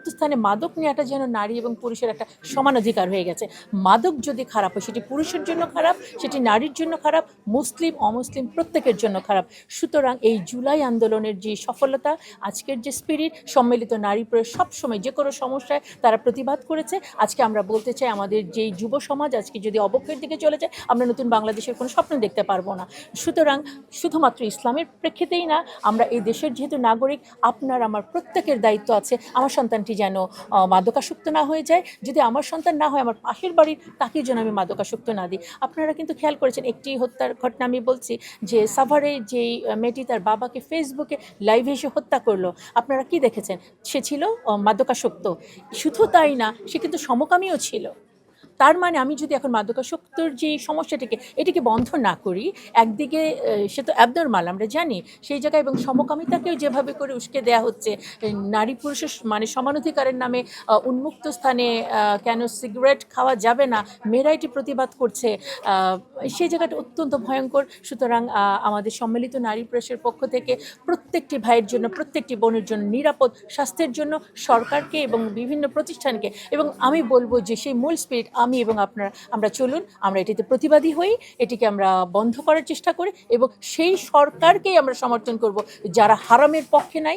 উন্মুক্ত স্থানে মাদক নেওয়াটা যেন নারী এবং পুরুষের একটা সমান অধিকার হয়ে গেছে। মাদক যদি খারাপ হয় সেটি পুরুষের জন্য খারাপ, সেটি নারীর জন্য খারাপ, মুসলিম অমুসলিম প্রত্যেকের জন্য খারাপ। সুতরাং এই জুলাই আন্দোলনের যে সফলতা, আজকের যে স্পিরিট, সম্মিলিত নারী প্রয়োগ সবসময় যে কোনো সমস্যায় তারা প্রতিবাদ করেছে। আজকে আমরা বলতে চাই আমাদের যেই যুব সমাজ আজকে যদি অবক্ষয়ের দিকে চলে যায়, আমরা নতুন বাংলাদেশের কোনো স্বপ্ন দেখতে পারবো না। সুতরাং শুধুমাত্র ইসলামের প্রেক্ষিতেই না, আমরা এই দেশের যেহেতু নাগরিক, আপনার আমার প্রত্যেকের দায়িত্ব আছে আমার সন্তানটি যেন মাদকাসক্ত না হয়ে যায়। যদি আমার সন্তান না হয়, আমার পাশের বাড়ির তাকে যেন আমি মাদকাসক্ত না দিই। আপনারা কিন্তু খেয়াল করেছেন একটি হত্যার ঘটনা আমি বলছি, যে সাভারে যেই মেয়েটি তার বাবাকে ফেসবুকে লাইভে এসে হত্যা করলো, আপনারা কি দেখেছেন? সে ছিল মাদকাসক্ত। শুধু তাই না, সে কিন্তু সমকামীও ছিল। তার মানে আমি যদি এখন মাদকাসক্তর যে সমস্যাটিকে এটিকে বন্ধ না করি, একদিকে সে তো অ্যাবনরমাল আমরা জানি, সেই জায়গায় এবং সমকামিতাকেও যেভাবে করে উস্কে দেওয়া হচ্ছে, নারী পুরুষের মানে সমানাধিকারের নামে উন্মুক্ত স্থানে কেন সিগারেট খাওয়া যাবে না, মেয়েরা এটি প্রতিবাদ করছে, সেই জায়গাটা অত্যন্ত ভয়ঙ্কর। সুতরাং আমাদের সম্মিলিত নারী প্রেসের পক্ষ থেকে প্রত্যেকটি ভাইয়ের জন্য, প্রত্যেকটি বোনের জন্য নিরাপদ স্বাস্থ্যের জন্য সরকারকে এবং বিভিন্ন প্রতিষ্ঠানকে, এবং আমি বলবো যে সেই মূল স্পিরিট আমি এবং আপনারা, আমরা চলুন আমরা এটিতে প্রতিবাদী হই, এটিকে আমরা বন্ধ করার চেষ্টা করি এবং সেই সরকারকেই আমরা সমর্থন করব যারা হারামের পক্ষে নাই,